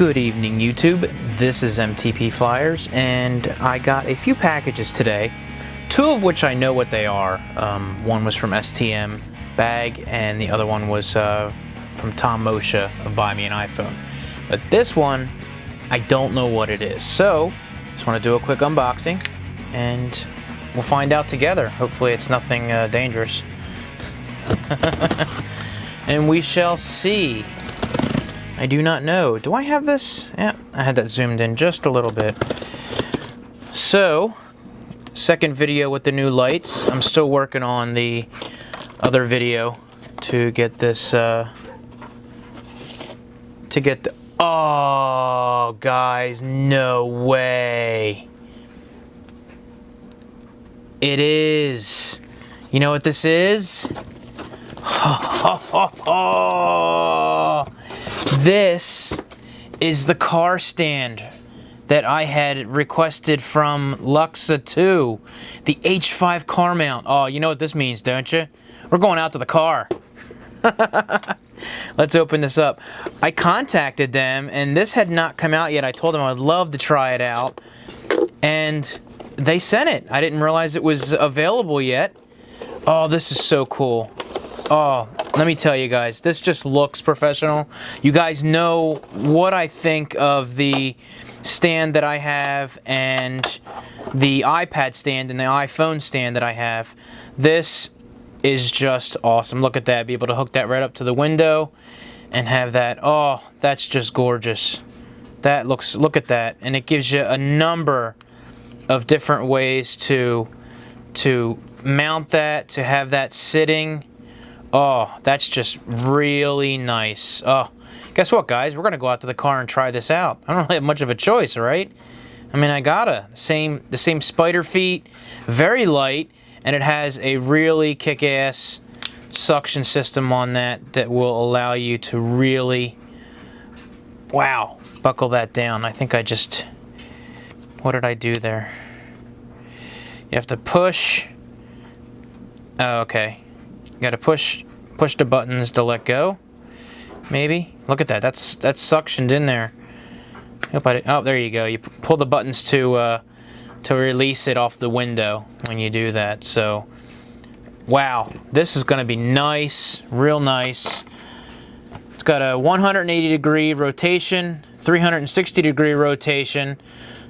Good evening, YouTube. This is MTP Flyers, and I got a few packages today, two of which I know what they are. One was from STM Bag, and the other one was from Tom Moshe of Buy Me an iPhone. But this one, I don't know what it is. So, just want to do a quick unboxing, and we'll find out together. Hopefully it's nothing dangerous. And we shall see. I do not know. Do I have this? Yeah, I had that zoomed in just a little bit. So, second video with the new lights. I'm still working on the other video to get this, oh, guys, no way. It is. You know what this is? This is the car stand that I had requested from Luxa2, the H5 Car-Mount. Oh, you know what this means, don't you? We're going out to the car. Let's open this up. I contacted them, and this had not come out yet. I told them I'd love to try it out, and they sent it. I didn't realize it was available yet. Oh, this is so cool. Oh, let me tell you guys, this just looks professional. You guys know what I think of the stand that I have and the iPad stand and the iPhone stand that I have. This is just awesome. Look at that. Be able to hook that right up to the window and have that. Oh, that's just gorgeous. That looks, look at that. And it gives you a number of different ways to mount that, to have that sitting. Oh, that's just really nice. Oh, guess what, guys? We're going to go out to the car and try this out. I don't really have much of a choice, right? I mean, I gotta. The same spider feet, very light, and it has a really kick-ass suction system on that that will allow you to really, wow, buckle that down. I think I just, what did I do there? You have to push. Oh, okay. You gotta push the buttons to let go. Maybe. Look at that. That's suctioned in there. Oh, there you go. You pull the buttons to release it off the window when you do that. So, wow, this is gonna be nice, real nice. It's got a 180-degree rotation, 360-degree rotation,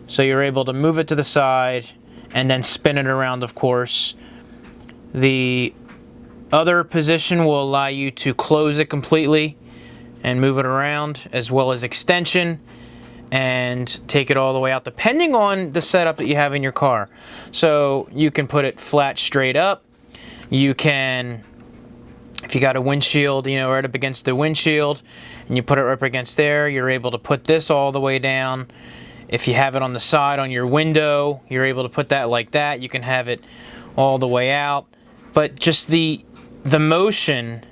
so you're able to move it to the side and then spin it around, of course. The other position will allow you to close it completely and move it around, as well as extension, and take it all the way out, depending on the setup that you have in your car. So you can put it flat straight up. You can, if you got a windshield, you know, right up against the windshield, and you put it right up against there, you're able to put this all the way down. If you have it on the side on your window, you're able to put that like that. You can have it all the way out. But just the motion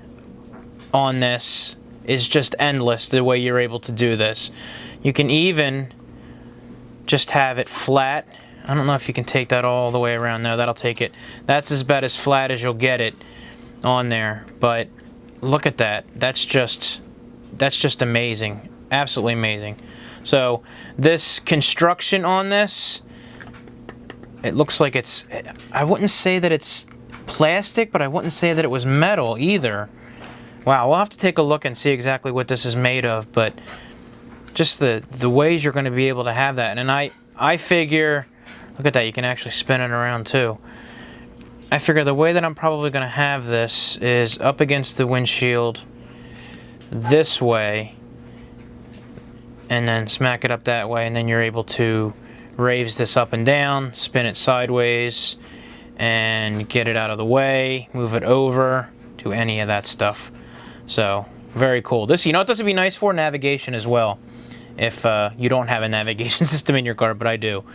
on this is just endless, the way you're able to do this. You can even just have it flat. I don't know if you can take that all the way around. No, that'll take it. That's about as flat as you'll get it on there. But look at that. That's just amazing. Absolutely amazing. So this construction on this, it looks like it's, I wouldn't say that it's plastic, but I wouldn't say that it was metal either. Wow, we'll have to take a look and see exactly what this is made of, but just the ways you're going to be able to have that. And I figure, look at that, you can actually spin it around too. I figure the way that I'm probably going to have this is up against the windshield this way, and then smack it up that way, and then you're able to raise this up and down, spin it sideways, and get it out of the way, move it over, do any of that stuff. So, very cool. This, you know what this would be nice for? Navigation as well. If you don't have a navigation system in your car, but I do.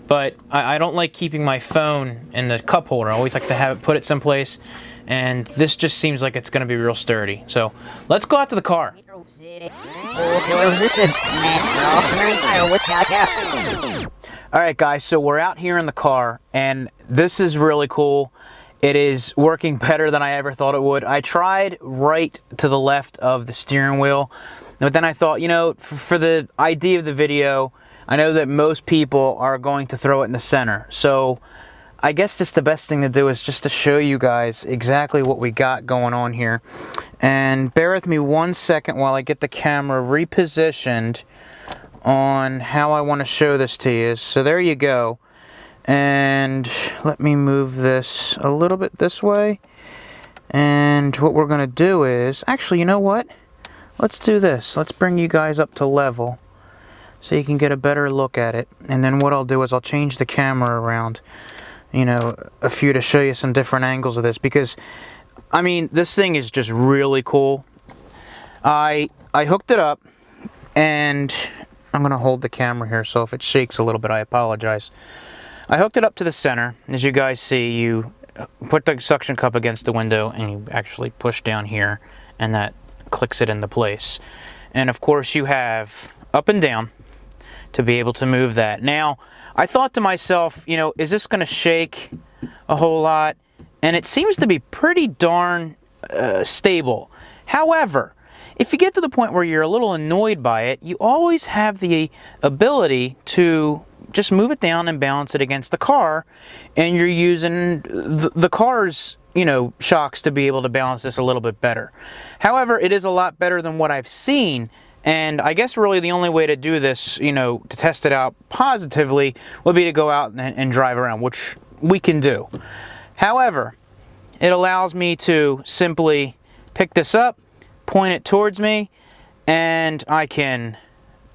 But I don't like keeping my phone in the cup holder. I always like to have it, put it someplace, and this just seems like it's going to be real sturdy. So, let's go out to the car. Alright guys, so we're out here in the car, and this is really cool. It is working better than I ever thought it would. I tried right to the left of the steering wheel, but then I thought, you know, for the idea of the video, I know that most people are going to throw it in the center. So I guess just the best thing to do is just to show you guys exactly what we got going on here. And bear with me 1 second while I get the camera repositioned on how I want to show this to you. So there you go. And let me move this a little bit this way. And what we're going to do is, actually, you know what? Let's do this. Let's bring you guys up to level so you can get a better look at it. And then what I'll do is I'll change the camera around, you know, a few to show you some different angles of this. Because, I mean, this thing is just really cool. I hooked it up, and I'm going to hold the camera here, so if it shakes a little bit, I apologize. I hooked it up to the center. As you guys see, you put the suction cup against the window and you actually push down here, and that clicks it into place. And of course you have up and down to be able to move that. Now, I thought to myself, you know, is this going to shake a whole lot? And it seems to be pretty darn stable. However, if you get to the point where you're a little annoyed by it, you always have the ability to just move it down and balance it against the car, and you're using the car's, you know, shocks to be able to balance this a little bit better. However, it is a lot better than what I've seen, and I guess really the only way to do this, you know, to test it out positively would be to go out and drive around, which we can do. However, it allows me to simply pick this up, point it towards me, and I can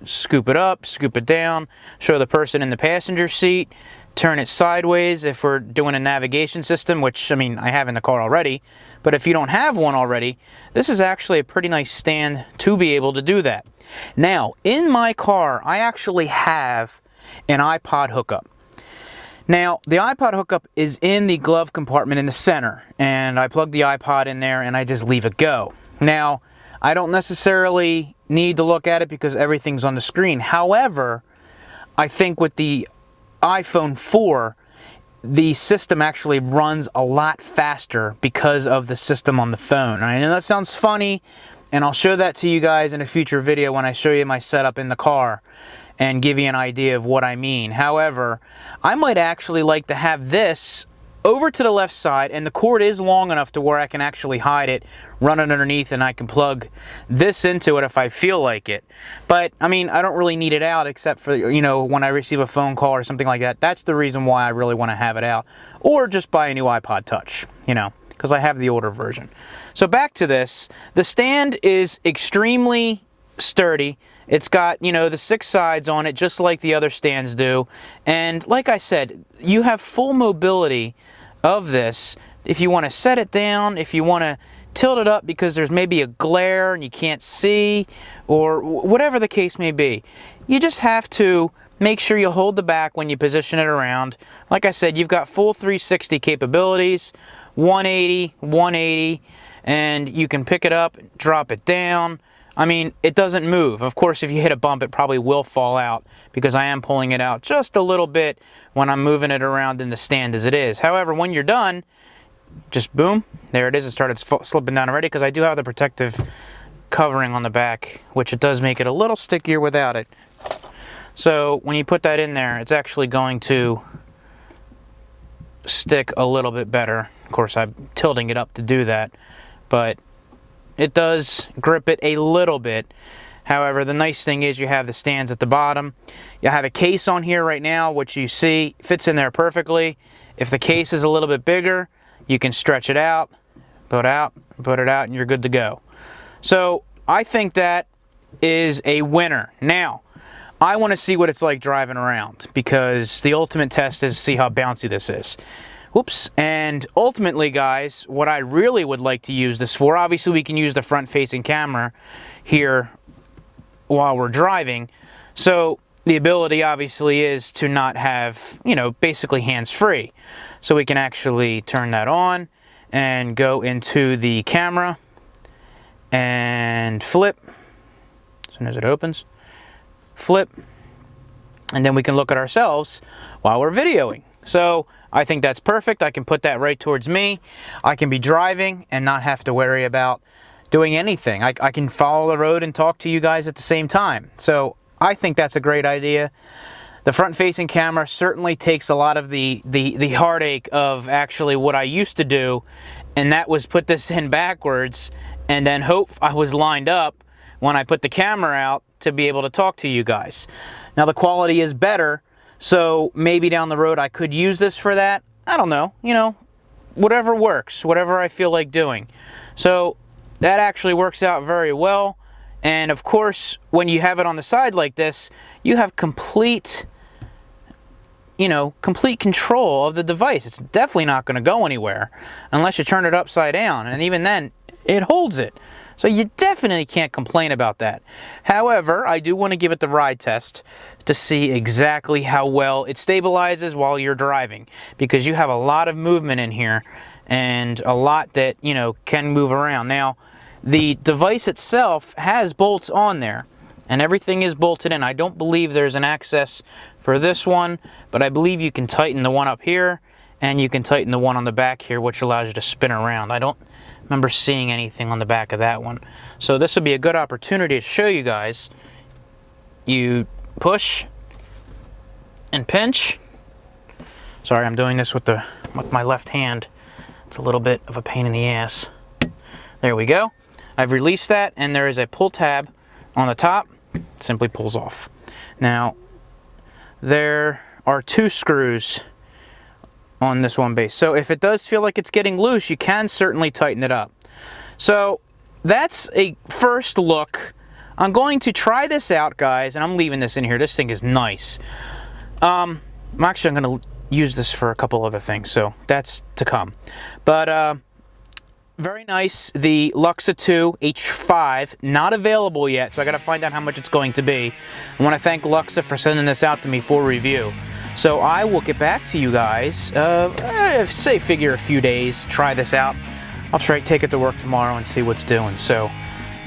scoop it up, scoop it down, show the person in the passenger seat, turn it sideways if we're doing a navigation system, which, I mean, I have in the car already, but if you don't have one already, this is actually a pretty nice stand to be able to do that. Now, in my car, I actually have an iPod hookup. Now, the iPod hookup is in the glove compartment in the center, and I plug the iPod in there and I just leave it go. Now, I don't necessarily need to look at it because everything's on the screen. However, I think with the iPhone 4, the system actually runs a lot faster because of the system on the phone. And I know that sounds funny, and I'll show that to you guys in a future video when I show you my setup in the car and give you an idea of what I mean. However, I might actually like to have this over to the left side, and the cord is long enough to where I can actually hide it, run it underneath, and I can plug this into it if I feel like it. But, I mean, I don't really need it out except for, you know, when I receive a phone call or something like that. That's the reason why I really want to have it out. Or just buy a new iPod Touch, you know, because I have the older version. So back to this. The stand is extremely sturdy. It's got, you know, the 6 sides on it, just like the other stands do. And like I said, you have full mobility of this. If you want to set it down, if you want to tilt it up because there's maybe a glare and you can't see, or whatever the case may be, you just have to make sure you hold the back when you position it around. Like I said, you've got full 360 capabilities, 180, 180, and you can pick it up, drop it down. I mean, it doesn't move. Of course, if you hit a bump, it probably will fall out because I am pulling it out just a little bit when I'm moving it around in the stand as it is. However, when you're done, just boom, there it is. It started slipping down already because I do have the protective covering on the back, which it does make it a little stickier without it. So when you put that in there, it's actually going to stick a little bit better. Of course, I'm tilting it up to do that, but it does grip it a little bit. However, the nice thing is you have the stands at the bottom. You have a case on here right now, which you see fits in there perfectly. If the case is a little bit bigger, you can stretch it out, put it out, and you're good to go. So I think that is a winner. Now, I want to see what it's like driving around because the ultimate test is to see how bouncy this is. Whoops. And ultimately, guys, what I really would like to use this for, obviously we can use the front-facing camera here while we're driving. So the ability, obviously, is to not have, you know, basically hands-free. So we can actually turn that on and go into the camera and flip. As soon as it opens, flip. And then we can look at ourselves while we're videoing. So I think that's perfect. I can put that right towards me. I can be driving and not have to worry about doing anything. I can follow the road and talk to you guys at the same time. So I think that's a great idea. The front-facing camera certainly takes a lot of the heartache of actually what I used to do, and that was put this in backwards and then hope I was lined up when I put the camera out to be able to talk to you guys. Now the quality is better, so maybe down the road I could use this for that. I don't know, you know, whatever works, whatever I feel like doing. So that actually works out very well. And of course, when you have it on the side like this, you have complete control of the device. It's definitely not going to go anywhere unless you turn it upside down. And even then, it holds it. So you definitely can't complain about that. However, I do want to give it the ride test to see exactly how well it stabilizes while you're driving, because you have a lot of movement in here and a lot that, you know, can move around. Now, the device itself has bolts on there and everything is bolted in. I don't believe there's an access for this one, but I believe you can tighten the one up here and you can tighten the one on the back here, which allows you to spin around. I don't remember seeing anything on the back of that one. So this would be a good opportunity to show you guys. You push and pinch. Sorry, I'm doing this with my left hand. It's a little bit of a pain in the ass. There we go. I've released that, and there is a pull tab on the top. It simply pulls off. Now, there are 2 screws on this one base. So if it does feel like it's getting loose, you can certainly tighten it up. So that's a first look. I'm going to try this out, guys, and I'm leaving this in here. This thing is nice. I'm going to use this for a couple other things, so that's to come. But very nice. The Luxa2 H5, not available yet, so I got to find out how much it's going to be. I want to thank Luxa for sending this out to me for review. So I will get back to you guys, say figure a few days, try this out. I'll take it to work tomorrow and see what's doing. So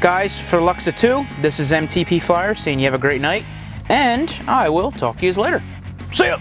guys, for Luxa2, this is MTP Flyer saying you have a great night, and I will talk to you later. See ya!